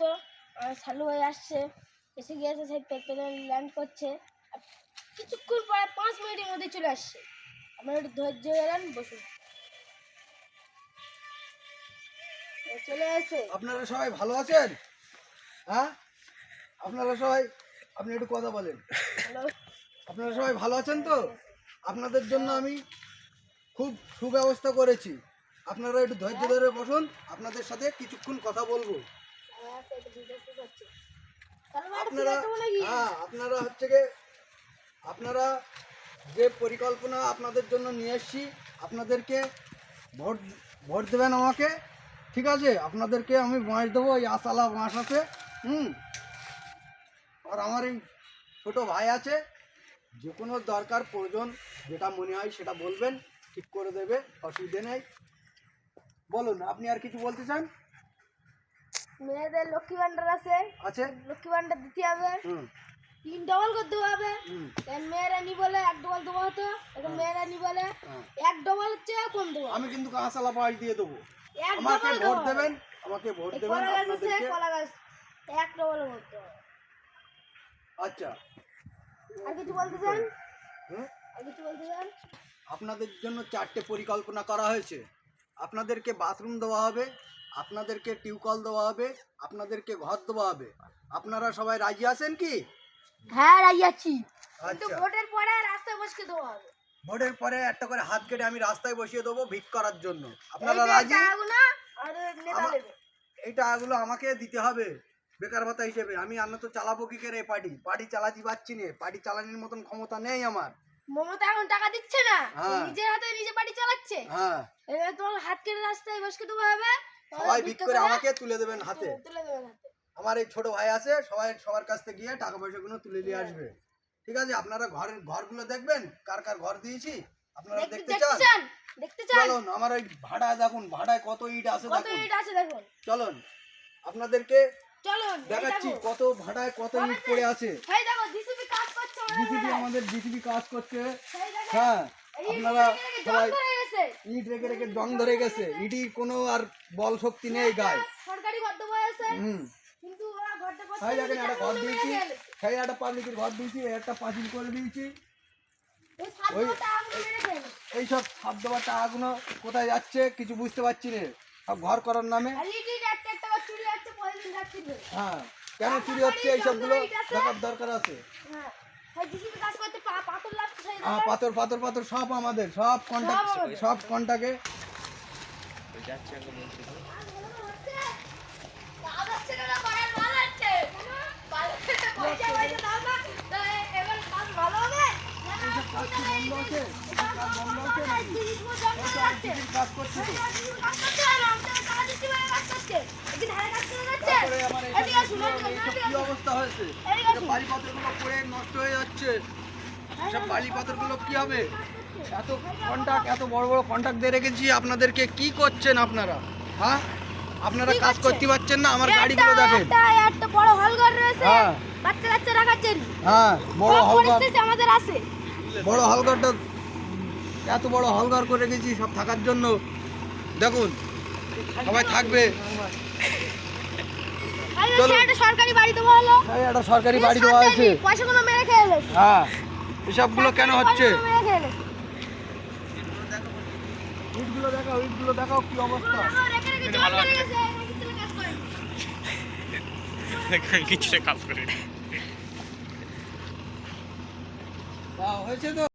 তো চালু হয়ে আসছে, এসে গিয়েছে, সেই প্লেন ল্যান্ড করছে। আর কিছুক্ষণ পরে 5 মিনিটের মধ্যে চলে আসছে। আপনারা একটু ধৈর্য ধরেন, বসুন। চলে এসে আপনারা সবাই ভালো আছেন? হ্যাঁ, আপনারা সবাই, আপনি একটু কথা বলেন। আপনারা সবাই ভালো আছেন তো? আপনাদের জন্য আমি খুব সুব্যবস্থা করেছি। আপনারা একটু ধৈর্য ধরে বসুন, আপনাদের সাথে কিছুক্ষণ কথা বলবো। আপনারা হচ্ছে গিয়ে আপনারা যে পরিকল্পনা আপনাদের জন্য নিয়ে এসেছি, আপনাদেরকে ভোট ভোট দেবেন আমাকে, ঠিক আছে? আপনাদেরকে আমি বাঁশ দেবো, এই আশালা বাঁশ আছে। আর আমার এই ছোটো ভাই আছে, যে কোনো দরকার প্রয়োজন যেটা মনে হয় সেটা বলবেন, ঠিক করে দেবে, অসুবিধে নেই। বলুন, আপনি আর কিছু বলতে চান? মেয়েদের লক্ষ্মী ভান্ডার আছে, লক্ষ্মী ভান্ডার দিতে হবে, 3 ডবল করে দেওয়া হবে। মেয়েরা নি বলে 1 ডবল দেবো হতো, এখন মেয়েরা নি বলে 1 ডবল হচ্ছে কম দেবো। আমি কিন্তু কাঁচালা বাঁশ দিয়ে দেবো। আমাকে ভোট দেবেন, আমাকে ভোট দেবেন। কলা গাছ 1 ডবল ভোট দেবো। আচ্ছা, আর কিছু বলতে চান? আর কিছু বলতে চান? আপনাদের জন্য 4টে পরিকল্পনা করা হয়েছে। আপনাদেরকে বাথরুম দেওয়া হবে, আপনাদেরকে টিউবকল দেওয়া হবে, আপনাদেরকে ঘর দেওয়া হবে। আপনারা সবাই রাজি আছেন কি? হ্যাঁ, রাজি আছি। কিন্তু আচ্ছা, ভোটের পরে রাস্তায় বসে দেওয়া হবে। ভোটের পরে একটা করে হাত কেটে আমি রাস্তায় বসিয়ে দেবো ভিক করার জন্য। আপনারা রাজি? এই টাকাগুলো আমাকে দিতে হবে বেকার ভাতা হিসেবে। আমি তো চালাবো কি করে? পার্টি চালাতে পারছি না, পার্টি চালানোর মতন ক্ষমতা নেই আমার। মমতা এখন টাকা দিচ্ছে না, নিজের হাতে নিজে পার্টি চালাচ্ছে। হ্যাঁ, এবার তোমার হাত কেটে রাস্তায় বসে দেওয়া হবে, সবাই ভিক করে আমাকে তুলে দেবেন হাতে। তুলে দেবেন হাতে। আমার এই ছোট ভাই আছে, সবার কাছ থেকে গিয়ে টাকা পয়সাগুলো তুলে নিয়ে আসবে, ঠিক আছে? আপনারা ঘরগুলো দেখবেন, কার কার ঘর দিয়েছি আপনারা দেখতে চান? চলুন, আমার ওই ভাড়ায় দেখুন, ভাড়ায় কত ইট আছে দেখুন। চলুন, আপনাদেরকে দেখাচ্ছি কত ভাড়ায় কত ইট পড়ে আছে। আমাদের জিসিবি কাজ করছে। হ্যাঁ, আপনারা সবাই ইট রেখে রেখে জং ধরে গেছে, ইটির কোনো আর বল শক্তি নেই গায়ে। একটা ঘর দিয়েছি, একটা পাবলিকের ঘর দিয়েছি, একটা পাঁচিল করে দিয়েছি। এইসব ছাদ দেওয়ার টাকাগুলো কোথায় যাচ্ছে কিছু বুঝতে পারছি না, সব ঘর করার নামে। হ্যাঁ, কেন চুরি হচ্ছে এইসবগুলো দেখার দরকার আছে। পাথর পাথর পাথর সব আমাদের, সব কন্টাক্টে কাজ করছি। কি অবস্থা হয়েছে, বালি পাথরগুলো পড়ে নষ্ট হয়ে যাচ্ছে। সব বালি পাথরগুলো কি হবে? এত বড় বড় কন্ট্রাক্ট দিয়ে রেখেছি, আপনাদেরকে কি করছেন আপনারা? হ্যাঁ, আপনারা কাজ করতে পারছেন না। আমার গাড়িগুলো দেখেন, একটা বড় হলঘর রয়েছে, বাচ্চা কাচ্চা রাখার জন্য। হ্যাঁ, বড় হলঘর আমাদের আছে। বড় হলঘরটা, এত বড় হলঘর করে রেখেছি সব থাকার জন্য। দেখুন, সবাই থাকবে। সরকারি বাড়ি দেওয়া হলো, একটা সরকারি বাড়ি দেওয়া হয়েছে। পয়সাগুলো মেরে খেয়ে গেছে। হ্যাঁ, এসবগুলো কেন হচ্ছে? ইটগুলো দেখাও কি অবস্থা। কিছু কাজ করে হয়েছে তো।